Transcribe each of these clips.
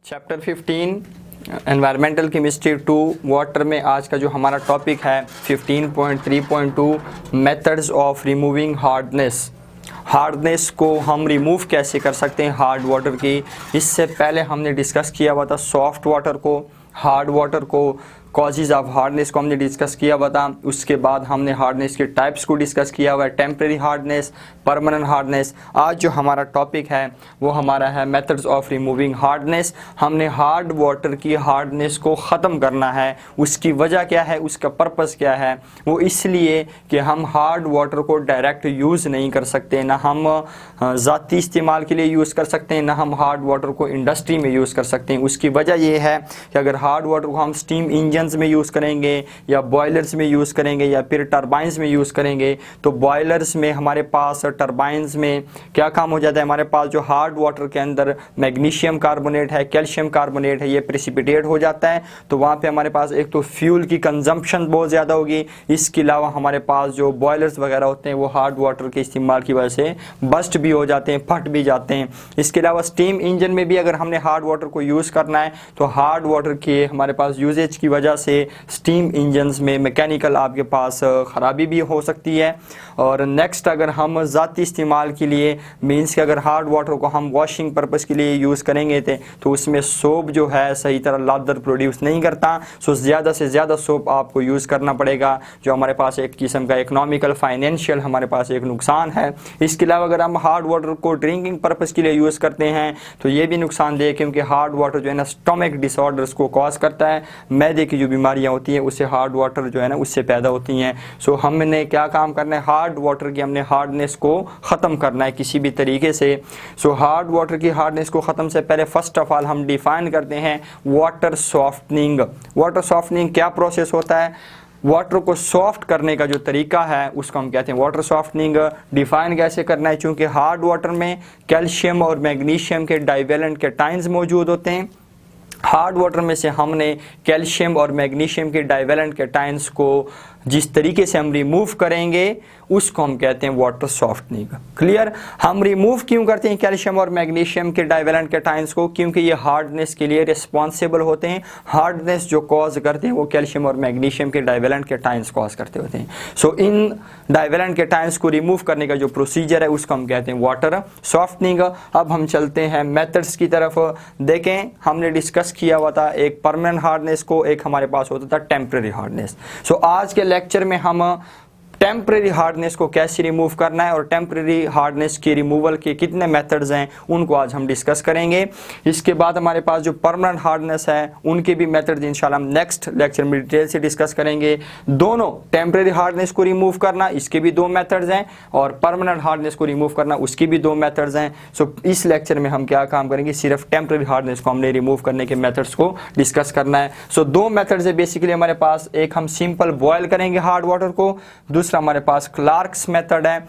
Chapter 15 environmental chemistry 2 water में आज का जो हमारा टॉपिक है 15.3.2 मेथड्स ऑफ रिमूविंग हार्डनेस को हम रिमूव कैसे कर सकते हैं हार्ड वाटर की। इससे पहले हमने डिस्कस किया हुआ था सॉफ्ट वाटर को, हार्ड वाटर को, कॉजेज ऑफ हार्डनेस को हमने डिस्कस किया हुआ था। उसके बाद हमने हार्डनेस के टाइप्स को डिस्कस किया हुआ है, टेम्परेरी हार्डनेस, परमानेंट हार्डनेस। आज जो हमारा टॉपिक है वो हमारा है मेथड्स ऑफ रिमूविंग हार्डनेस। हमने हार्ड वाटर की हार्डनेस को ख़त्म करना है। उसकी वजह क्या है, उसका पर्पस क्या है? वो इसलिए कि हम हार्ड वाटर को डायरेक्ट यूज़ नहीं कर सकते, ना हम ज़ाती इस्तेमाल के लिए यूज़ कर सकते हैं, ना हम हार्ड वाटर को इंडस्ट्री में यूज़ कर सकते हैं। उसकी वजह ये है कि अगर हार्ड वाटर को हम स्टीम इंजन में यूज़ करेंगे या बॉयलर्स में यूज़ करेंगे या फिर टरबाइंस में यूज़ करेंगे तो बॉयलर्स में हमारे पास, टरबाइंस में क्या काम हो जाता है, हमारे पास जो हार्ड वाटर के अंदर मैग्नीशियम कार्बोनेट है, कैल्शियम कार्बोनेट है, ये प्रेसिपिटेट हो जाता है। तो वहाँ पे हमारे पास एक तो फ्यूल की कंजम्पशन बहुत ज़्यादा होगी। इसके अलावा हमारे पास जो बॉयलर्स वगैरह होते हैं वो हार्ड वाटर के इस्तेमाल की वजह से बस्ट भी हो जाते हैं, फट भी जाते हैं। इसके अलावा स्टीम इंजन में भी अगर हमने हार्ड वाटर को यूज़ करना है तो हार्ड वाटर के हमारे पास यूजेज की वजह से स्टीम इंजन्स में मैकेनिकल आपके पास ख़राबी भी हो सकती है। और नेक्स्ट अगर हम ज़ाती इस्तेमाल के लिए मीन्स कि अगर हार्ड वाटर को हम वॉशिंग पर्पस के लिए यूज़ करेंगे तो उसमें सोप जो है सही तरह लादर प्रोड्यूस नहीं करता। सो ज़्यादा से ज़्यादा सोप आपको यूज़ करना पड़ेगा, जो हमारे पास एक किस्म का इकोनॉमिकल फाइनेंशियल हमारे पास एक नुकसान है। इसके अलावा अगर हम हार्ड वाटर को ड्रिंकिंग पर्पस के लिए यूज़ करते हैं तो ये भी नुकसानदेह, क्योंकि हार्ड वाटर जो है ना स्टमक डिसऑर्डर्स को कॉज करता है। मैदे की जो बीमारियां होती हैं उससे हार्ड वाटर जो है ना उससे पैदा होती हैं। सो हमने क्या काम करना है, हार्ड वाटर की हमने हार्डनेस को ख़त्म करना है किसी भी तरीके से। सो हार्ड वाटर की हार्डनेस को ख़त्म से पहले फर्स्ट ऑफ ऑल हम डिफाइन करते हैं वाटर सॉफ्टनिंग। वाटर सॉफ्टनिंग क्या प्रोसेस होता है, वाटर को सॉफ्ट करने का जो तरीका है उसको हम कहते हैं वाटर सॉफ्टनिंग। डिफाइन कैसे करना है, चूँकि हार्ड वाटर में कैल्शियम और मैग्नीशियम के डाइवेलेंट कैटायंस मौजूद होते हैं। हार्ड वाटर में से हमने कैल्शियम और मैग्नीशियम के डाइवेलेंट कैटायंस को जिस तरीके से हम रिमूव करेंगे उसको हम कहते हैं वाटर सॉफ्टनिंग। क्लियर? हम रिमूव क्यों करते हैं कैल्शियम और मैग्नीशियम के डाइवेलेंट कैटायंस को? क्योंकि ये हार्डनेस के लिए रिस्पॉन्सिबल होते हैं। हार्डनेस जो कॉज करते हैं वो कैल्शियम और मैग्नीशियम के डाइवेलेंट कैटायंस कॉज करते होते हैं। सो इन डाइवेलेंट कैटायंस को रिमूव करने का जो प्रोसीजर है उसको हम कहते हैं वाटर सॉफ्टनिंग। अब हम चलते हैं मेथड्स की तरफ। देखें, हमने डिस्कस किया हुआ था एक परमानेंट हार्डनेस को, एक हमारे पास होता था टेम्परेरी हार्डनेस। सो आज के लेक्चर में हम टेम्परेरी हार्डनेस को कैसे रिमूव करना है और टेम्परेरी हार्डनेस की रिमूवल के कितने मेथड्स हैं उनको आज हम डिस्कस करेंगे। इसके बाद हमारे पास जो परमानेंट हार्डनेस है उनके भी मेथड्स इंशाल्लाह हम नेक्स्ट लेक्चर में डिटेल से डिस्कस करेंगे। दोनों टेम्परेरी हार्डनेस को रिमूव करना, इसके भी दो मेथड्स हैं, और परमानेंट हार्डनेस को रिमूव करना, उसकी भी दो मेथड्स हैं। सो इस लेक्चर में हम क्या काम करेंगे, सिर्फ टेम्परेरी हार्डनेस को हमने रिमूव करने के मेथड्स को डिस्कस करना है। सो दो मेथड्स है बेसिकली हमारे पास, एक हम सिंपल बॉयल करेंगे हार्ड वाटर को, दूसरा हमारे पास क्लार्क्स मेथड है।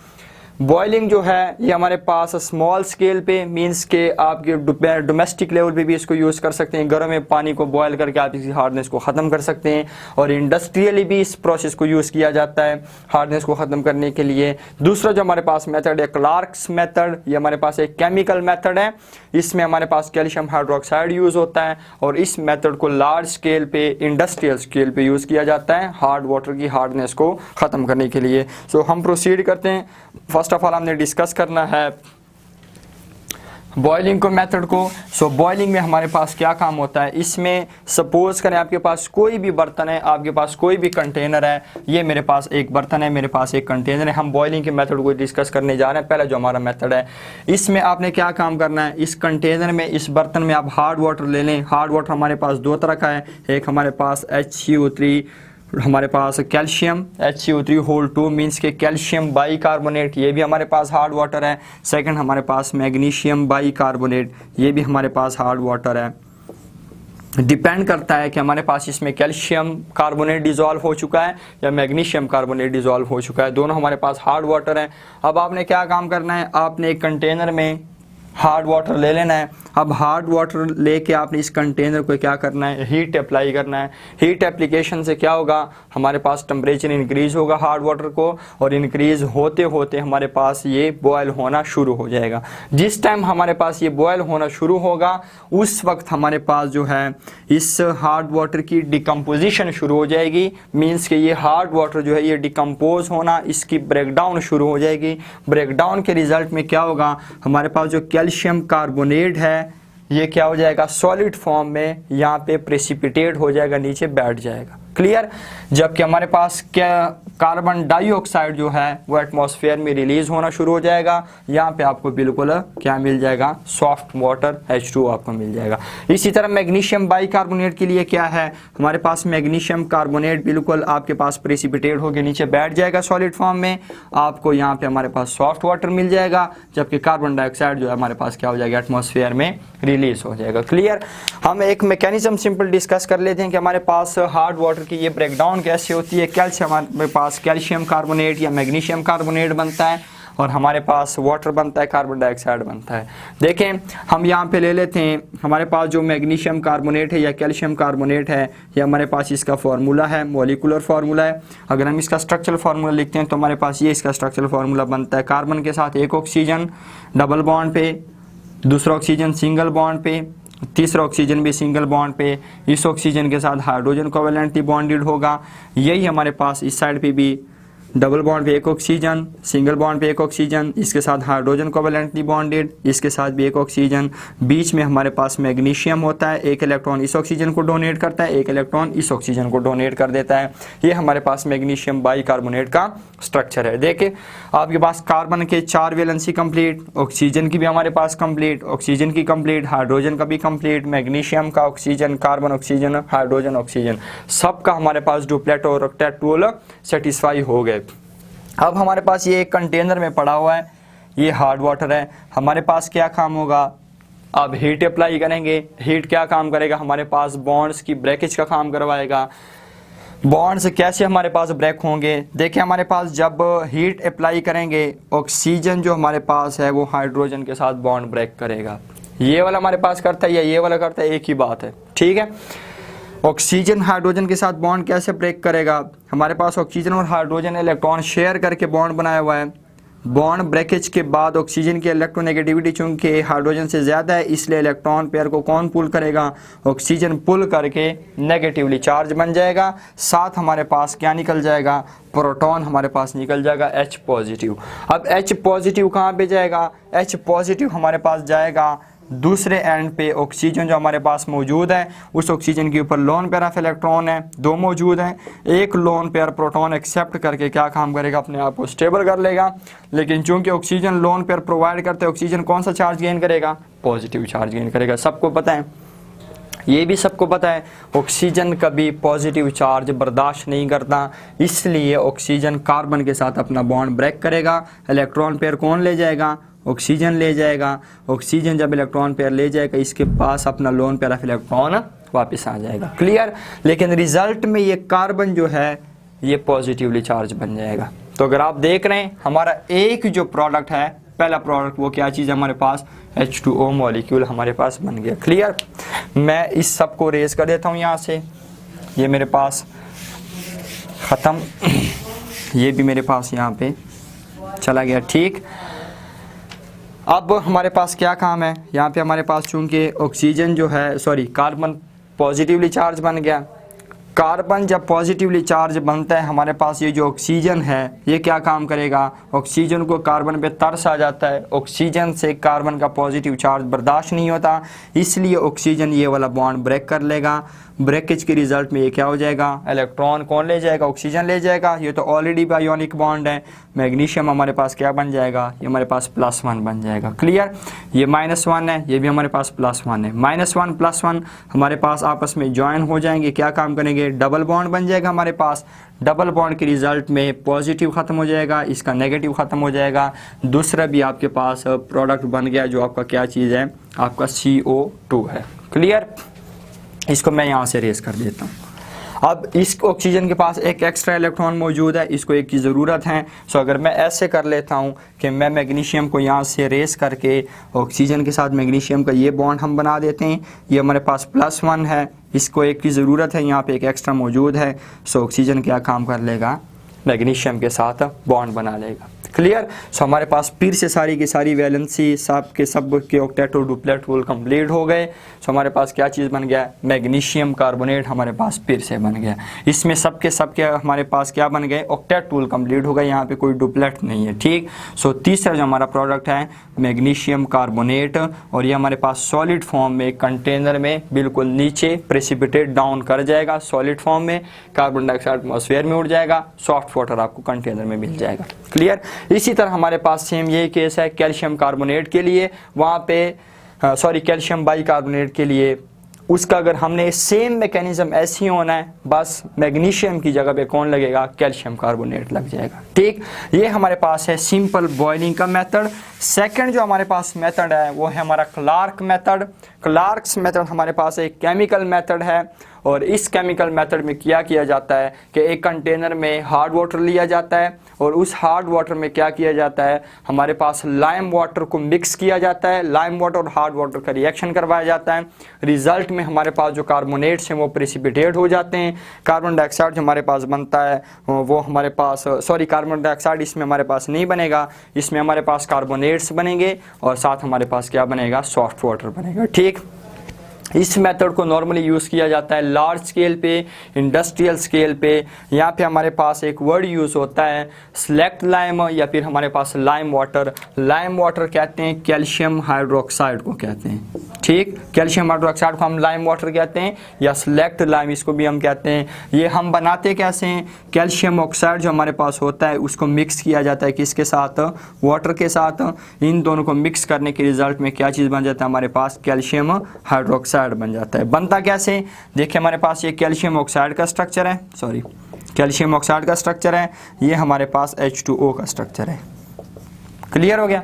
बॉइलिंग जो है ये हमारे पास स्मॉल स्केल पे मींस के आपके डोमेस्टिक लेवल पे भी इसको यूज़ कर सकते हैं। गर्म में पानी को बॉयल करके आप इसी हार्डनेस को ख़त्म कर सकते हैं, और इंडस्ट्रियली भी इस प्रोसेस को यूज़ किया जाता है हार्डनेस को ख़त्म करने के लिए। दूसरा जो हमारे पास मेथड है क्लार्क्स मेथड, ये हमारे पास एक केमिकल मेथड है। इसमें हमारे पास कैल्शियम हाइड्रोक्साइड यूज़ होता है, और इस मेथड को लार्ज स्केल पे, इंडस्ट्रियल स्केल पे यूज़ किया जाता है हार्ड वाटर की हार्डनेस को ख़त्म करने के लिए। सो हम प्रोसीड करते हैं। फर्स्ट ऑफ ऑल हमने डिस्कस करना है बॉइलिंग को, मेथड को। सो बॉइलिंग में हमारे पास क्या काम होता है, इसमें सपोज करें आपके पास कोई भी बर्तन है, आपके पास कोई भी कंटेनर है, ये मेरे पास एक बर्तन है, मेरे पास एक कंटेनर है। हम बॉइलिंग के मेथड को डिस्कस करने जा रहे हैं। पहला जो हमारा मेथड है, इसमें आपने क्या काम करना है, इस कंटेनर में, इस बर्तन में आप हार्ड वाटर ले लें। हार्ड वाटर हमारे पास दो तरह का है, एक हमारे पास HCO3, हमारे पास कैल्शियम HCO3 होल 2 मीन्स के कैल्शियम बाई कार्बोनेट, ये भी हमारे पास हार्ड वाटर है। सेकंड हमारे पास मैग्नीशियम बाई कार्बोनेट, ये भी हमारे पास हार्ड वाटर है। डिपेंड करता है कि हमारे पास इसमें कैल्शियम कार्बोनेट डिज़ोल्व हो चुका है या मैग्नीशियम कार्बोनेट डिज़ोल्व हो चुका है, दोनों हमारे पास हार्ड वाटर है। अब आपने क्या काम करना है, आपने एक कंटेनर में हार्ड वाटर ले लेना है। अब हार्ड वाटर लेके आपने इस कंटेनर को क्या करना है, हीट अप्लाई करना है। हीट एप्लीकेशन से क्या होगा, हमारे पास टेम्परेचर इंक्रीज होगा हार्ड वाटर को, और इंक्रीज होते होते हमारे पास ये बॉयल होना शुरू हो जाएगा। जिस टाइम हमारे पास ये बॉयल होना शुरू होगा उस वक्त हमारे पास जो है इस हार्ड वाटर की डिकम्पोजिशन शुरू हो जाएगी। मीन्स कि ये हार्ड वाटर जो है ये डिकम्पोज होना, इसकी ब्रेकडाउन शुरू हो जाएगी। ब्रेकडाउन के रिजल्ट में क्या होगा, हमारे पास जो कैल्शियम कार्बोनेट है ये क्या हो जाएगा, सॉलिड फॉर्म में यहाँ पे प्रेसिपिटेट हो जाएगा, नीचे बैठ जाएगा। क्लियर। जबकि हमारे पास क्या कार्बन डाइऑक्साइड जो है वो एटमॉस्फेयर में रिलीज होना शुरू हो जाएगा। यहाँ पे आपको बिल्कुल क्या मिल जाएगा, सॉफ्ट वाटर H2O आपको मिल जाएगा। इसी तरह मैग्नीशियम बाइकार्बोनेट के लिए क्या है, हमारे पास मैग्नीशियम कार्बोनेट बिल्कुल आपके पास प्रेसिपिटेट होकर नीचे बैठ जाएगा सॉलिड फॉर्म में, आपको यहाँ पे हमारे पास सॉफ्ट वाटर मिल जाएगा। जबकि कार्बन डाइऑक्साइड जो है हमारे पास क्या हो जाएगा, एटमॉस्फेयर में रिलीज हो जाएगा। क्लियर। हम एक मैकेनिज्म सिंपल डिस्कस कर लेते हैं कि हमारे पास हार्ड वाटर की ये ब्रेकडाउन कैसे होती है। कैल्शियम, हमारे पास कैल्शियम कार्बोनेट या मैग्नीशियम कार्बोनेट बनता है और हमारे पास वाटर बनता है, कार्बन डाइऑक्साइड बनता है। देखें हम यहाँ पे ले लेते हैं, हमारे पास जो मैग्नीशियम कार्बोनेट है या कैल्शियम कार्बोनेट है, ये हमारे पास इसका फार्मूला है, मॉलिक्यूलर फार्मूला है। अगर हम इसका स्ट्रक्चरल फार्मूला लिखते हैं तो हमारे पास ये इसका स्ट्रक्चरल फार्मूला बनता है। कार्बन के साथ एक ऑक्सीजन डबल बॉन्ड पे, दूसरा ऑक्सीजन सिंगल बॉन्ड पे, तीसरा ऑक्सीजन भी सिंगल बॉन्ड पे, इस ऑक्सीजन के साथ हाइड्रोजन कोवेलेंटली बॉन्डेड होगा। यही हमारे पास इस साइड पे भी डबल बॉन्ड पे एक ऑक्सीजन, सिंगल बॉन्ड पे एक ऑक्सीजन, इसके साथ हाइड्रोजन कोवेलेंटली बॉन्डेड, इसके साथ भी एक ऑक्सीजन, बीच में हमारे पास मैग्नीशियम होता है, एक इलेक्ट्रॉन इस ऑक्सीजन को डोनेट करता है, एक इलेक्ट्रॉन इस ऑक्सीजन को डोनेट कर देता है। ये हमारे पास मैग्नीशियम बाइकार्बोनेट का स्ट्रक्चर है। देखिए आपके पास कार्बन के 4 वैलेंसी कंप्लीट, ऑक्सीजन की भी हमारे पास कंप्लीट, ऑक्सीजन की कंप्लीट, हाइड्रोजन का भी कंप्लीट, मैग्नीशियम का, oxygen, carbon, oxygen, hydrogen, oxygen, सबका हमारे पास डुप्लेट और ऑक्टेट टूल सेटिस्फाई हो गए। अब हमारे पास ये एक कंटेनर में पड़ा हुआ है, ये हार्ड वाटर है। हमारे पास क्या काम होगा, अब हीट अप्लाई करेंगे। हीट क्या काम करेगा, हमारे पास बॉन्ड्स की ब्रेकेज का काम करवाएगा। बॉन्ड्स कैसे हमारे पास ब्रेक होंगे, देखिए हमारे पास जब हीट अप्लाई करेंगे ऑक्सीजन जो हमारे पास है वो हाइड्रोजन के साथ बॉन्ड ब्रेक करेगा। ये वाला हमारे पास करता है या ये वाला करता है, एक ही बात है, ठीक है। ऑक्सीजन हाइड्रोजन के साथ बॉन्ड कैसे ब्रेक करेगा, हमारे पास ऑक्सीजन और हाइड्रोजन इलेक्ट्रॉन शेयर करके बॉन्ड बनाया हुआ है। बॉन्ड ब्रेकेज के बाद ऑक्सीजन की इलेक्ट्रोनेगेटिविटी चूंकि हाइड्रोजन से ज़्यादा है, इसलिए इलेक्ट्रॉन पेयर को कौन पुल करेगा, ऑक्सीजन पुल करके नेगेटिवली चार्ज बन जाएगा। साथ हमारे पास क्या निकल जाएगा, प्रोटॉन हमारे पास निकल जाएगा H पॉजिटिव। अब H पॉजिटिव कहाँ पे जाएगा, H पॉजिटिव हमारे पास जाएगा दूसरे एंड पे ऑक्सीजन जो हमारे पास मौजूद है, उस ऑक्सीजन के ऊपर लोन पेयर ऑफ इलेक्ट्रॉन है, 2 मौजूद हैं। एक लोन पेयर प्रोटॉन एक्सेप्ट करके क्या काम करेगा, अपने आप को स्टेबल कर लेगा। लेकिन चूंकि ऑक्सीजन लोन पेयर प्रोवाइड करते हैं, ऑक्सीजन कौन सा चार्ज गेन करेगा, पॉजिटिव चार्ज गेन करेगा। सबको पता है, ये भी सबको पता है, ऑक्सीजन कभी पॉजिटिव चार्ज बर्दाश्त नहीं करता, इसलिए ऑक्सीजन कार्बन के साथ अपना बॉन्ड ब्रेक करेगा। इलेक्ट्रॉन पेयर कौन ले जाएगा, ऑक्सीजन ले जाएगा। ऑक्सीजन जब इलेक्ट्रॉन पेयर ले जाएगा, इसके पास अपना लोन पेयर ऑफ इलेक्ट्रॉन वापस आ जाएगा। क्लियर। लेकिन रिजल्ट में ये कार्बन जो है ये पॉजिटिवली चार्ज बन जाएगा। तो अगर आप देख रहे हैं हमारा एक जो प्रोडक्ट है, पहला प्रोडक्ट वो क्या चीज़ है, हमारे पास H2O मॉलिक्यूल हमारे पास बन गया। क्लियर। मैं इस सब को रेज कर देता हूँ यहाँ से, ये मेरे पास ख़त्म, ये भी मेरे पास यहाँ पे चला गया, ठीक। अब हमारे पास क्या काम है, यहाँ पे हमारे पास चूंकि ऑक्सीजन जो है कार्बन पॉजिटिवली चार्ज बन गया। कार्बन जब पॉजिटिवली चार्ज बनता है, हमारे पास ये जो ऑक्सीजन है ये क्या काम करेगा, ऑक्सीजन को कार्बन पे तरस आ जाता है, ऑक्सीजन से कार्बन का पॉजिटिव चार्ज बर्दाश्त नहीं होता, इसलिए ऑक्सीजन ये वाला बॉन्ड ब्रेक कर लेगा। ब्रेकेज के रिजल्ट में ये क्या हो जाएगा, इलेक्ट्रॉन कौन ले जाएगा, ऑक्सीजन ले जाएगा। ये तो ऑलरेडी बायोनिक बॉन्ड है। मैग्नीशियम हमारे पास क्या बन जाएगा, ये हमारे पास +1 बन जाएगा। क्लियर। ये -1 है, ये भी हमारे पास +1 है। -1 +1 हमारे पास आपस में ज्वाइन हो जाएंगे, क्या काम करेंगे, डबल बॉन्ड बन जाएगा हमारे पास। डबल बॉन्ड के रिजल्ट में पॉजिटिव ख़त्म हो जाएगा, इसका नेगेटिव ख़त्म हो जाएगा, दूसरा भी आपके पास प्रोडक्ट बन गया जो आपका क्या चीज़ है, आपका CO2 है। क्लियर। इसको मैं यहाँ से रेस कर देता हूँ। अब इस ऑक्सीजन के पास एक एक्स्ट्रा इलेक्ट्रॉन मौजूद है, इसको एक की ज़रूरत है। सो अगर मैं ऐसे कर लेता हूँ कि मैं मैग्नीशियम को यहाँ से रेस करके ऑक्सीजन के साथ मैग्नीशियम का ये बॉन्ड हम बना देते हैं, ये हमारे पास +1 है, इसको एक की ज़रूरत है, यहाँ पे एक एक्स्ट्रा मौजूद है। सो ऑक्सीजन क्या काम कर लेगा, मैग्नीशियम के साथ बॉन्ड बना लेगा। क्लियर। सो हमारे पास फिर से सारी की सारी वैलेंसी सब के ऑक्टेट और डुप्लेट रूल कंप्लीट हो गए। सो हमारे पास क्या चीज़ बन गया, मैग्नीशियम कार्बोनेट हमारे पास फिर से बन गया। इसमें सब के हमारे पास क्या बन गए, ऑक्टेट रूल कंप्लीट हो गया, यहाँ पे कोई डुप्लेट नहीं है। ठीक। सो तीसरा जो हमारा प्रोडक्ट है मैग्नीशियम कार्बोनेट, और ये हमारे पास सॉलिड फॉर्म में कंटेनर में बिल्कुल नीचे प्रेसिपिटेट डाउन कर जाएगा, सॉलिड फॉर्म में कार्बन डाइऑक्साइड एटमॉस्फेयर में उड़ जाएगा, सॉफ्ट वाटर आपको कंटेनर में मिल जाएगा। क्लियर। इसी तरह हमारे पास सेम यही केस है कैल्शियम कार्बोनेट के लिए, वहाँ पे कैल्शियम बाइकार्बोनेट के लिए, उसका अगर हमने सेम मैकेनिज्म ऐसे ही होना है, बस मैग्नीशियम की जगह पे कौन लगेगा, कैल्शियम कार्बोनेट लग जाएगा। ठीक। ये हमारे पास है सिंपल बॉइलिंग का मेथड। सेकंड जो हमारे पास मेथड है वो है हमारा क्लार्क मेथड। क्लार्क्स मेथड हमारे पास एक केमिकल मेथड है, और इस केमिकल मेथड में क्या किया जाता है कि एक कंटेनर में हार्ड वाटर लिया जाता है, और उस हार्ड वाटर में क्या किया जाता है, हमारे पास लाइम वाटर को मिक्स किया जाता है, लाइम वाटर और हार्ड वाटर का रिएक्शन करवाया जाता है। रिजल्ट में हमारे पास जो कार्बोनेट्स हैं वो प्रेसिपिटेट हो जाते हैं। कार्बन डाइऑक्साइड जो हमारे पास बनता है वो हमारे पास कार्बन डाइऑक्साइड इसमें हमारे पास नहीं बनेगा, इसमें हमारे पास कार्बोनेट्स बनेंगे, और साथ हमारे पास क्या बनेगा, सॉफ्ट वाटर बनेगा। ठीक। इस मेथड को नॉर्मली यूज़ किया जाता है लार्ज स्केल पे, इंडस्ट्रियल स्केल पे। यहाँ पे हमारे पास एक वर्ड यूज़ होता है सेलेक्ट लाइम, या फिर हमारे पास लाइम वाटर। लाइम वाटर कहते हैं कैल्शियम हाइड्रोक्साइड को कहते हैं। ठीक। कैल्शियम हाइड्रोक्साइड को हम लाइम वाटर कहते हैं, या सेलेक्ट लाइम इसको भी हम कहते हैं। ये हम बनाते कैसे हैं, कैल्शियम ऑक्साइड जो हमारे पास होता है उसको मिक्स किया जाता है किसके साथ, वाटर के साथ। इन दोनों को मिक्स करने के रिजल्ट में क्या चीज़ बन जाता है, हमारे पास कैल्शियम हाइड्रोक्साइड बन जाता है। बनता कैसे, देखिए हमारे पास ये कैल्शियम ऑक्साइड का स्ट्रक्चर है, कैल्शियम ऑक्साइड का स्ट्रक्चर है, ये हमारे पास H2O का स्ट्रक्चर है। क्लियर हो गया।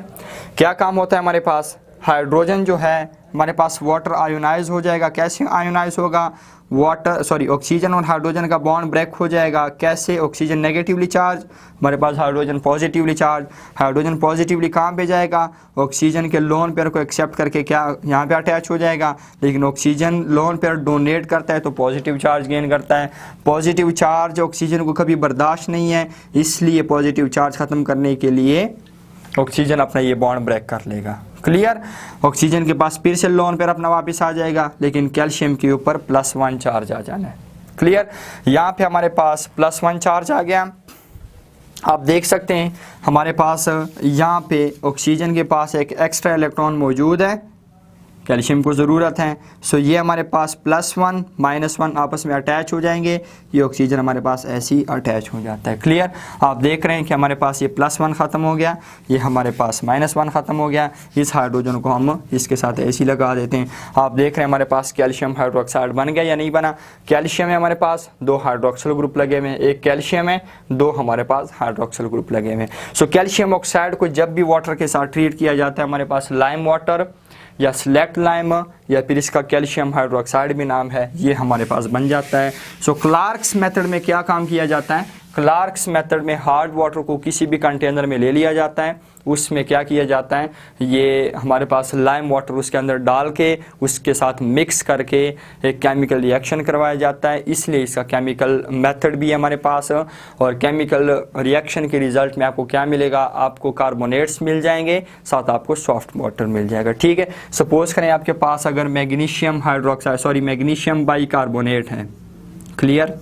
क्या काम होता है हमारे पास, हाइड्रोजन जो है हमारे पास वाटर आयोनाइज हो जाएगा। कैसे आयोनाइज होगा, ऑक्सीजन और हाइड्रोजन का बॉन्ड ब्रेक हो जाएगा। कैसे, ऑक्सीजन नेगेटिवली चार्ज, हमारे पास hydrogen positively charge. Hydrogen positively कहाँ पे जाएगा, ऑक्सीजन के लोन पेयर को एक्सेप्ट करके क्या यहाँ पे अटैच हो जाएगा। लेकिन ऑक्सीजन लोन पेयर डोनेट करता है तो पॉजिटिव चार्ज गेन करता है। पॉजिटिव चार्ज ऑक्सीजन को कभी बर्दाश्त नहीं है, इसलिए पॉजिटिव चार्ज ख़त्म करने के लिए ऑक्सीजन अपना ये बॉन्ड ब्रेक कर लेगा। क्लियर। ऑक्सीजन के पास फिर से लोन पेयर अपना वापस आ जाएगा, लेकिन कैल्शियम के ऊपर +1 चार्ज आ जाना है। क्लियर। यहाँ पे हमारे पास +1 चार्ज आ गया। आप देख सकते हैं हमारे पास यहाँ पे ऑक्सीजन के पास एक एक्स्ट्रा इलेक्ट्रॉन मौजूद है, कैल्शियम को ज़रूरत है। सो ये हमारे पास +1 -1 आपस में अटैच हो जाएंगे, ये ऑक्सीजन हमारे पास ऐसे ही अटैच हो जाता है। क्लियर। आप देख रहे हैं कि हमारे पास ये +1 ख़त्म हो गया, ये हमारे पास -1 ख़त्म हो गया। इस हाइड्रोजन को हम इसके साथ ऐसे ही लगा देते हैं। आप देख रहे हैं हमारे पास कैल्शियम हाइड्रोक्साइड बन गया या नहीं बना। कैल्शियम है हमारे पास 2 हाइड्रोक्सिल ग्रुप लगे हुए हैं, एक कैल्शियम है, 2 हमारे पास हाइड्रोक्सिल ग्रुप लगे हुए हैं। सो कैल्शियम ऑक्साइड को जब भी वाटर के साथ ट्रीट किया जाता है, हमारे पास लाइम वाटर या सेलेक्ट लाइम, या फिर इसका कैल्शियम हाइड्रोक्साइड भी नाम है, ये हमारे पास बन जाता है। सो क्लार्क्स मेथड में क्या काम किया जाता है, क्लार्क्स मेथड में हार्ड वाटर को किसी भी कंटेनर में ले लिया जाता है, उसमें क्या किया जाता है, ये हमारे पास लाइम वाटर उसके अंदर डाल के उसके साथ मिक्स करके एक केमिकल रिएक्शन करवाया जाता है। इसलिए इसका केमिकल मेथड भी है हमारे पास। और केमिकल रिएक्शन के रिजल्ट में आपको क्या मिलेगा, आपको कार्बोनेट्स मिल जाएंगे, साथ आपको सॉफ्ट वाटर मिल जाएगा। ठीक है। सपोज करें आपके पास अगर मैग्नीशियम मैग्नीशियम बाइकार्बोनेट है। क्लियर।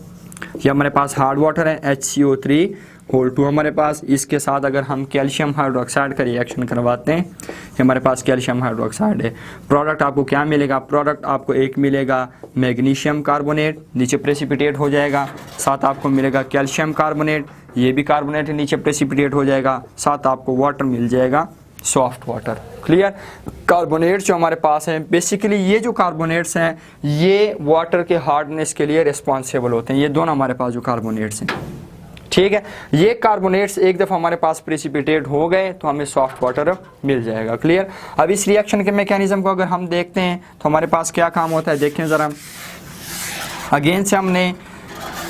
ये हमारे पास हार्ड वाटर है HCO3 हमारे पास, इसके साथ अगर हम कैल्शियम हाइड्रोक्साइड का रिएक्शन करवाते हैं, ये हमारे पास कैल्शियम हाइड्रोक्साइड है। प्रोडक्ट आपको क्या मिलेगा, प्रोडक्ट आपको एक मिलेगा मैग्नीशियम कार्बोनेट, नीचे प्रेसिपिटेट हो जाएगा, साथ आपको मिलेगा कैल्शियम कार्बोनेट, ये भी कार्बोनेट नीचे प्रेसिपिटेट हो जाएगा, साथ आपको वाटर मिल जाएगा, सॉफ्ट वाटर। क्लियर। कार्बोनेट्स जो हमारे पास हैं, बेसिकली ये जो कार्बोनेट्स हैं ये वाटर के हार्डनेस के लिए रिस्पॉन्सिबल होते हैं, ये दोनों हमारे पास जो कार्बोनेट्स हैं। ठीक है। ये कार्बोनेट्स एक दफ़ा हमारे पास प्रेसिपिटेट हो गए तो हमें सॉफ्ट वाटर मिल जाएगा। क्लियर। अब इस रिएक्शन के मैकेनिज्म को अगर हम देखते हैं तो हमारे पास क्या काम होता है, देखें ज़रा। अगेन से हमने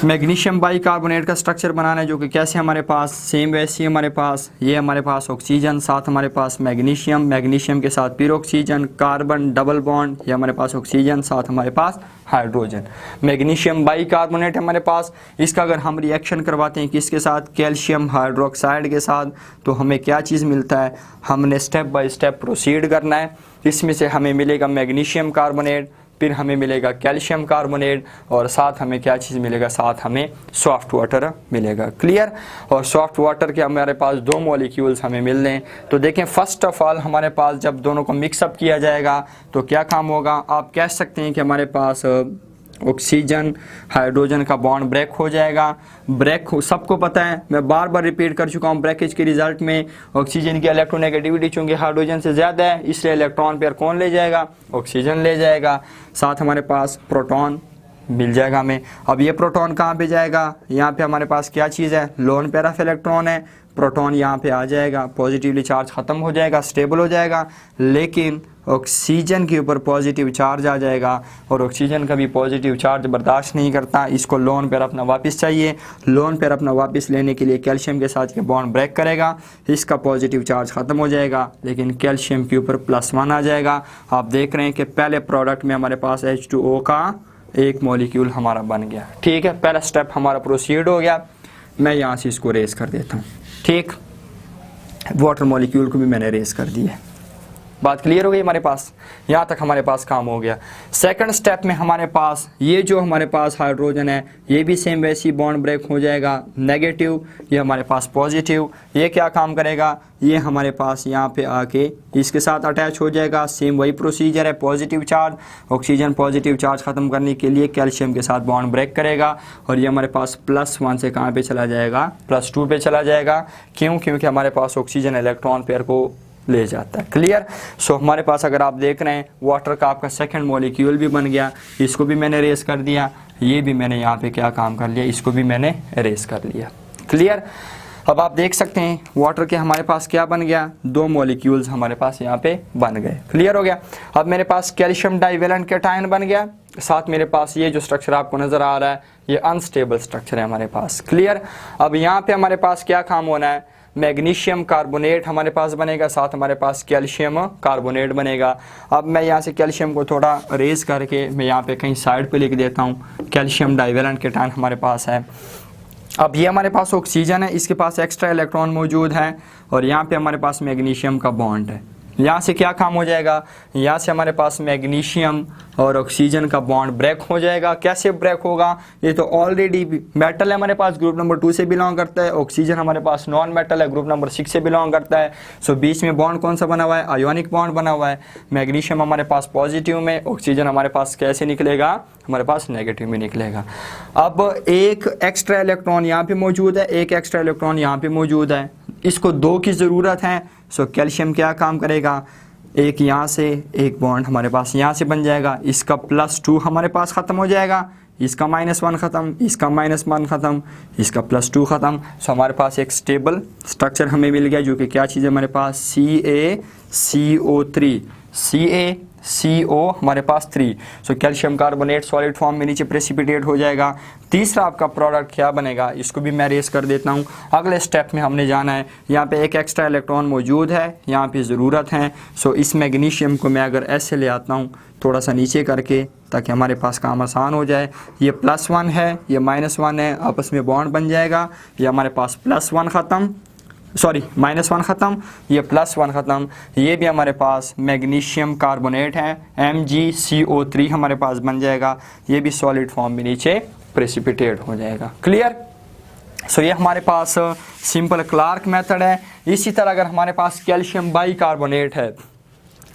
मैग्नीशियम बाइकार्बोनेट का स्ट्रक्चर बनाना है, जो कि कैसे हमारे पास सेम वैसे हमारे पास ये हमारे पास ऑक्सीजन, साथ हमारे पास मैग्नीशियम, मैग्नीशियम के साथ फिर ऑक्सीजन, कार्बन डबल बॉन्ड, ये हमारे पास ऑक्सीजन, साथ हमारे पास हाइड्रोजन। मैग्नीशियम बाइकार्बोनेट हमारे पास, इसका अगर हम रिएक्शन करवाते हैं किसके साथ, कैल्शियम हाइड्रोक्साइड के साथ, तो हमें क्या चीज़ मिलता है, हमने स्टेप बाय स्टेप प्रोसीड करना है। इसमें से हमें मिलेगा मैग्नीशियम कार्बोनेट, फिर हमें मिलेगा कैल्शियम कार्बोनेट, और साथ हमें क्या चीज़ मिलेगा, साथ हमें सॉफ्ट वाटर मिलेगा। क्लियर। और सॉफ्ट वाटर के हमारे पास 2 मॉलिक्यूल्स हमें मिल रहे हैं। तो देखें, फर्स्ट ऑफ ऑल हमारे पास जब दोनों को मिक्सअप किया जाएगा तो क्या काम होगा, आप कह सकते हैं कि हमारे पास ऑक्सीजन हाइड्रोजन का बॉन्ड ब्रेक हो जाएगा। ब्रेक सबको पता है, मैं बार बार रिपीट कर चुका हूँ, ब्रेकेज के रिजल्ट में ऑक्सीजन की इलेक्ट्रोनेगेटिविटी चूँकि हाइड्रोजन से ज़्यादा है, इसलिए इलेक्ट्रॉन पेयर कौन ले जाएगा, ऑक्सीजन ले जाएगा। साथ हमारे पास प्रोटॉन मिल जाएगा हमें। अब ये प्रोटॉन कहाँ पे जाएगा, यहाँ पे हमारे पास क्या चीज़ है, लोन पेयर ऑफ इलेक्ट्रॉन है, प्रोटॉन यहाँ पे आ जाएगा, पॉजिटिवली चार्ज ख़त्म हो जाएगा, स्टेबल हो जाएगा, लेकिन ऑक्सीजन के ऊपर पॉजिटिव चार्ज आ जाएगा, और ऑक्सीजन का भी पॉजिटिव चार्ज बर्दाश्त नहीं करता, इसको लोन पेयर अपना वापस चाहिए। लोन पेयर अपना वापस लेने के लिए कैल्शियम के साथ ये बॉन्ड ब्रेक करेगा, इसका पॉजिटिव चार्ज ख़त्म हो जाएगा, लेकिन कैल्शियम के ऊपर +1 आ जाएगा। आप देख रहे हैं कि पहले प्रोडक्ट में हमारे पास H2O का एक मॉलिक्यूल हमारा बन गया। ठीक है, पहला स्टेप हमारा प्रोसीड हो गया। मैं यहाँ से इसको रेस कर देता हूँ। ठीक, वाटर मॉलिक्यूल को भी मैंने रेस कर दिया। बात क्लियर हो गई हमारे पास, यहाँ तक हमारे पास काम हो गया। सेकंड स्टेप में हमारे पास ये जो हमारे पास हाइड्रोजन है, ये भी सेम वैसी बॉन्ड ब्रेक हो जाएगा, नेगेटिव, ये हमारे पास पॉजिटिव। ये क्या काम करेगा, ये हमारे पास यहाँ पे आके इसके साथ अटैच हो जाएगा। सेम वही प्रोसीजर है, positive charge, oxygen positive charge ख़त्म करने के लिए कैल्शियम के साथ बॉन्ड ब्रेक करेगा, और ये हमारे पास +1 से कहाँ पे चला जाएगा, +2 पे चला जाएगा। क्यों, क्योंकि हमारे पास ऑक्सीजन इलेक्ट्रॉन पेयर को ले जाता है। क्लियर। सो हमारे पास अगर आप देख रहे हैं, वाटर का आपका सेकंड मॉलिक्यूल भी बन गया, इसको भी मैंने रेस कर दिया, ये भी मैंने यहाँ पे क्या काम कर लिया, इसको भी मैंने रेस कर लिया। क्लियर। अब आप देख सकते हैं वाटर के हमारे पास क्या बन गया, 2 मॉलिक्यूल्स हमारे पास यहाँ पे बन गए। क्लियर हो गया। अब मेरे पास कैल्शियम डाइवेलेंट कैटायन बन गया, साथ मेरे पास ये जो स्ट्रक्चर आपको नज़र आ रहा है, ये अनस्टेबल स्ट्रक्चर है हमारे पास। क्लियर। अब यहाँ पे हमारे पास क्या काम होना है, मैग्नीशियम कार्बोनेट हमारे पास बनेगा, साथ हमारे पास कैल्शियम कार्बोनेट बनेगा। अब मैं यहाँ से कैल्शियम को थोड़ा रेज करके मैं यहाँ पे कहीं साइड पे लिख देता हूँ। कैल्शियम डाइवेलेंट कैटायन हमारे पास है। अब ये हमारे पास ऑक्सीजन है, इसके पास एक्स्ट्रा इलेक्ट्रॉन मौजूद है, और यहाँ पे हमारे पास मैग्नीशियम का बॉन्ड है। यहाँ से क्या काम हो जाएगा, यहाँ से हमारे पास मैग्नीशियम और ऑक्सीजन का बॉन्ड ब्रेक हो जाएगा। कैसे ब्रेक होगा, ये तो ऑलरेडी मेटल है हमारे पास, ग्रुप नंबर 2 से बिलोंग करता है। ऑक्सीजन हमारे पास नॉन मेटल है, ग्रुप नंबर 6 से बिलोंग करता है। सो बीच में बॉन्ड कौन सा बना हुआ है, आयोनिक बॉन्ड बना हुआ है। मैग्नीशियम हमारे पास पॉजिटिव में, ऑक्सीजन हमारे पास कैसे निकलेगा, हमारे पास नेगेटिव में निकलेगा। अब एक एक्स्ट्रा इलेक्ट्रॉन यहाँ पे मौजूद है, एक एक्स्ट्रा इलेक्ट्रॉन यहाँ पे मौजूद है, इसको 2 की ज़रूरत है। सो कैल्शियम क्या काम करेगा, एक यहाँ से एक बॉन्ड हमारे पास यहाँ से बन जाएगा, इसका +2 हमारे पास ख़त्म हो जाएगा, इसका -1 ख़त्म, इसका -1 ख़त्म, इसका +2 ख़त्म। सो हमारे पास एक स्टेबल स्ट्रक्चर हमें मिल गया, जो कि क्या चीज़ है हमारे पास, CaCO3, CaCO हमारे पास 3। So calcium carbonate solid form में नीचे प्रेसिपिटेट हो जाएगा। तीसरा आपका प्रोडक्ट क्या बनेगा, इसको भी मैं रेस कर देता हूँ। अगले स्टेप में हमने जाना है, यहाँ पे एक एक्स्ट्रा इलेक्ट्रॉन मौजूद है, यहाँ पे ज़रूरत है। सो इस मैग्नीशियम को मैं अगर ऐसे ले आता हूँ थोड़ा सा नीचे करके, ताकि हमारे पास काम आसान हो जाए। ये +1 है, ये -1 है, आपस में बॉन्ड बन जाएगा। ये हमारे पास +1 ख़त्म, सॉरी -1 ख़त्म, ये +1 ख़त्म। ये भी हमारे पास मैग्नीशियम कार्बोनेट है, MgCO3 हमारे पास बन जाएगा। ये भी सॉलिड फॉर्म में नीचे प्रेसिपिटेट हो जाएगा। क्लियर। सो ये हमारे पास सिंपल क्लार्क मेथड है। इसी तरह अगर हमारे पास कैल्शियम बाइकार्बोनेट है,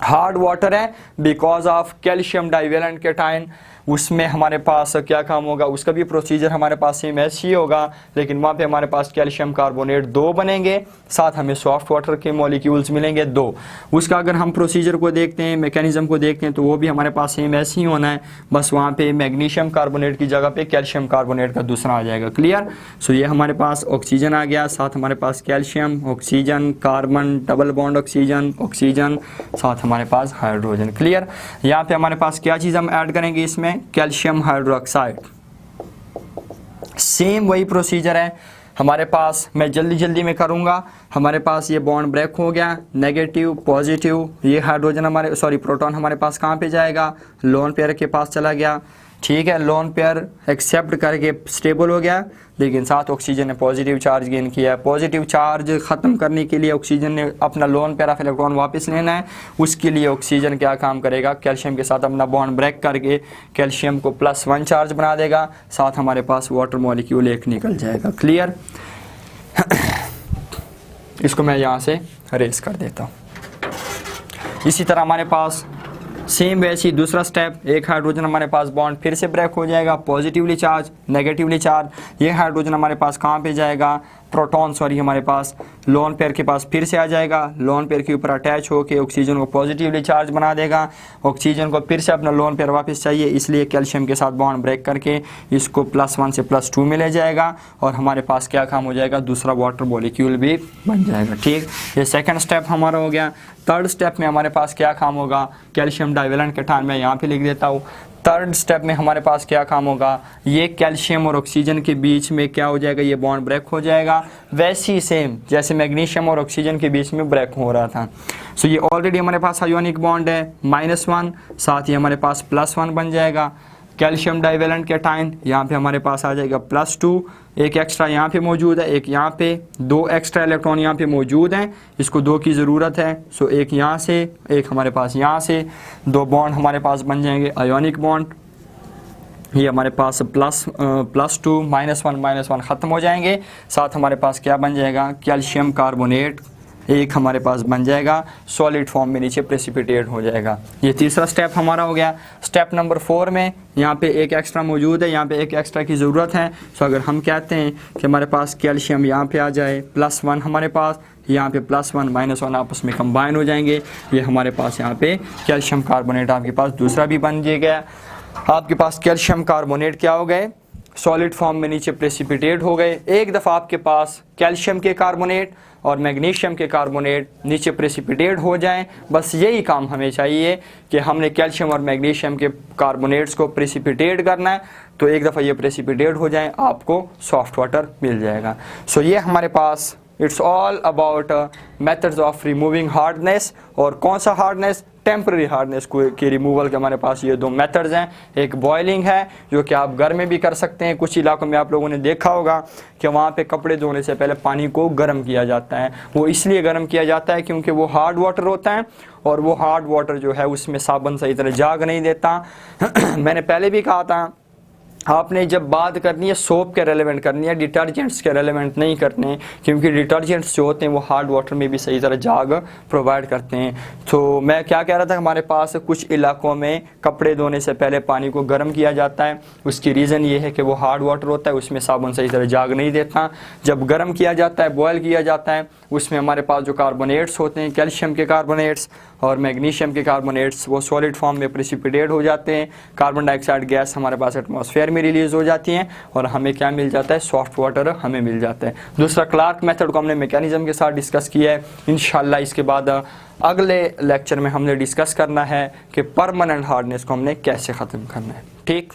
हार्ड वाटर है, because of calcium divalent cation, उसमें हमारे पास क्या काम होगा, उसका भी प्रोसीजर हमारे पास सेम ऐसे ही होगा, लेकिन वहाँ पे हमारे पास कैल्शियम कार्बोनेट 2 बनेंगे, साथ हमें सॉफ्ट वाटर के मॉलिक्यूल्स मिलेंगे 2। उसका अगर हम प्रोसीजर को देखते हैं, मैकेनिज्म को देखते हैं, तो वो भी हमारे पास सेम ऐसे ही होना है, बस वहाँ पे मैग्नीशियम कार्बोनेट की जगह पे कैल्शियम कार्बोनेट का दूसरा आ जाएगा। क्लियर। सो ये हमारे पास ऑक्सीजन आ गया, साथ हमारे पास calcium, oxygen, carbon, double bond oxygen, oxygen, साथ हमारे पास हाइड्रोजन। क्लियर। यहाँ पे हमारे पास क्या चीज़ हम ऐड करेंगे, इसमें कैल्शियम हाइड्रोक्साइड। सेम वही प्रोसीजर है हमारे पास, मैं जल्दी जल्दी में करूँगा। हमारे पास ये बॉन्ड ब्रेक हो गया, नेगेटिव पॉजिटिव, ये हाइड्रोजन हमारे प्रोटॉन हमारे पास कहाँ पे जाएगा, लोन पेयर के पास चला गया, ठीक है। लोन पेयर एक्सेप्ट करके स्टेबल हो गया, लेकिन साथ ऑक्सीजन ने पॉजिटिव चार्ज गेन किया है। पॉजिटिव चार्ज ख़त्म करने के लिए ऑक्सीजन ने अपना लोन पेयर ऑफ इलेक्ट्रॉन वापस लेना है, उसके लिए ऑक्सीजन क्या काम करेगा, कैल्शियम के साथ अपना बॉन्ड ब्रेक करके कैल्शियम को +1 चार्ज बना देगा, साथ हमारे पास वाटर मॉलिक्यूल एक निकल जाएगा। क्लियर? इसको मैं यहाँ से अरेज कर देता हूँ। इसी तरह हमारे पास सेम वैसे ही दूसरा स्टेप, एक हाइड्रोजन हमारे पास बॉन्ड फिर से ब्रेक हो जाएगा, पॉजिटिवली चार्ज नेगेटिवली चार्ज। ये हाइड्रोजन हमारे पास कहाँ पे जाएगा, प्रोटॉन हमारे पास लोन पेयर के पास फिर से आ जाएगा, लोन पेयर के ऊपर अटैच होकर ऑक्सीजन को पॉजिटिवली चार्ज बना देगा। ऑक्सीजन को फिर से अपना लोन पेयर वापस चाहिए, इसलिए कैल्शियम के साथ बॉन्ड ब्रेक करके इसको +1 से +2 में ले जाएगा, और हमारे पास क्या काम हो जाएगा, दूसरा वाटर मॉलिक्यूल भी बन जाएगा। ठीक, ये सेकंड स्टेप हमारा हो गया। थर्ड स्टेप में हमारे पास क्या काम होगा, कैल्शियम डाइवेलेंट केटायन मैं यहाँ पे लिख देता हूँ। थर्ड स्टेप में हमारे पास क्या काम होगा, ये कैल्शियम और ऑक्सीजन के बीच में क्या हो जाएगा, ये बॉन्ड ब्रेक हो जाएगा, वैसे ही सेम जैसे मैग्नीशियम और ऑक्सीजन के बीच में ब्रेक हो रहा था। सो ये ऑलरेडी हमारे पास आयोनिक बॉन्ड है -1, साथ ही हमारे पास +1 बन जाएगा। कैल्शियम डाइवेलेंट केटायन यहाँ पे हमारे पास आ जाएगा +2, एक एक्स्ट्रा यहाँ पे मौजूद है, एक यहाँ पे, 2 एक्स्ट्रा इलेक्ट्रॉन यहाँ पे मौजूद हैं, इसको 2 की ज़रूरत है। सो एक यहाँ से, एक हमारे पास यहाँ से, 2 बॉन्ड हमारे पास बन जाएंगे आयोनिक बॉन्ड। ये हमारे पास +2 -1 ख़त्म हो जाएंगे, साथ हमारे पास क्या बन जाएगा, कैल्शियम कार्बोनेट एक हमारे पास बन जाएगा, सॉलिड फॉर्म में नीचे प्रेसिपिटेट हो जाएगा। ये तीसरा स्टेप हमारा हो गया। स्टेप नंबर 4 में यहाँ पे एक एक्स्ट्रा मौजूद है, यहाँ पे एक एक्स्ट्रा की ज़रूरत है। सो अगर हम कहते हैं कि हमारे पास कैल्शियम यहाँ पे आ जाए, +1 हमारे पास, यहाँ पे +1 -1 आपस में कंबाइन हो जाएंगे, ये हमारे पास यहाँ पे कैल्शियम कार्बोनेट आपके पास दूसरा भी बन गया। आपके पास कैल्शियम कार्बोनेट क्या हो गए, सॉलिड फॉर्म में नीचे प्रेसिपिटेट हो गए। एक दफ़ा आपके पास कैल्शियम के कार्बोनेट और मैग्नीशियम के कार्बोनेट नीचे प्रेसिपिटेट हो जाएं, बस यही काम हमें चाहिए कि हमने कैल्शियम और मैग्नीशियम के कार्बोनेट्स को प्रेसिपिटेट करना है, तो एक दफ़ा ये प्रेसिपिटेट हो जाएं आपको सॉफ्ट वाटर मिल जाएगा। सो ये हमारे पास it's all about methods of removing hardness. और कौन सा हार्डनेस, टेम्पररी हार्डनेस के रिमूवल के हमारे पास ये 2 मेथड्स हैं। एक बॉयलिंग है जो कि आप घर में भी कर सकते हैं, कुछ इलाकों में आप लोगों ने देखा होगा कि वहाँ पे कपड़े धोने से पहले पानी को गर्म किया जाता है। वो इसलिए गर्म किया जाता है क्योंकि वो हार्ड वाटर होता है, और वो हार्ड वाटर जो है उसमें साबुन सही तरह जाग नहीं देता। मैंने पहले भी कहा था, आपने जब बात करनी है सोप के रेलेवेंट करनी है, डिटर्जेंट्स के रेलेवेंट नहीं करने, क्योंकि डिटर्जेंट्स जो होते हैं वो हार्ड वाटर में भी सही तरह जाग प्रोवाइड करते हैं। तो मैं क्या कह रहा था, हमारे पास कुछ इलाकों में कपड़े धोने से पहले पानी को गर्म किया जाता है, उसकी रीज़न ये है कि वो हार्ड वाटर होता है, उसमें साबुन सही तरह जाग नहीं देता। जब गर्म किया जाता है, बॉयल किया जाता है, उसमें हमारे पास जो कार्बोनेट्स होते हैं, कैल्शियम के कार्बोनेट्स और मैग्नीशियम के कार्बोनेट्स, वो सॉलिड फॉर्म में प्रेसिपिटेट हो जाते हैं। कार्बन डाइऑक्साइड गैस हमारे पास एटमॉस्फेयर में रिलीज़ हो जाती हैं, और हमें क्या मिल जाता है, सॉफ्ट वाटर हमें मिल जाता है। दूसरा क्लार्क मेथड को हमने मैकेनिज्म के साथ डिस्कस किया है। इंशाल्लाह इसके बाद अगले लेक्चर में हमने डिस्कस करना है कि परमानेंट हार्डनेस को हमने कैसे ख़त्म करना है। ठीक।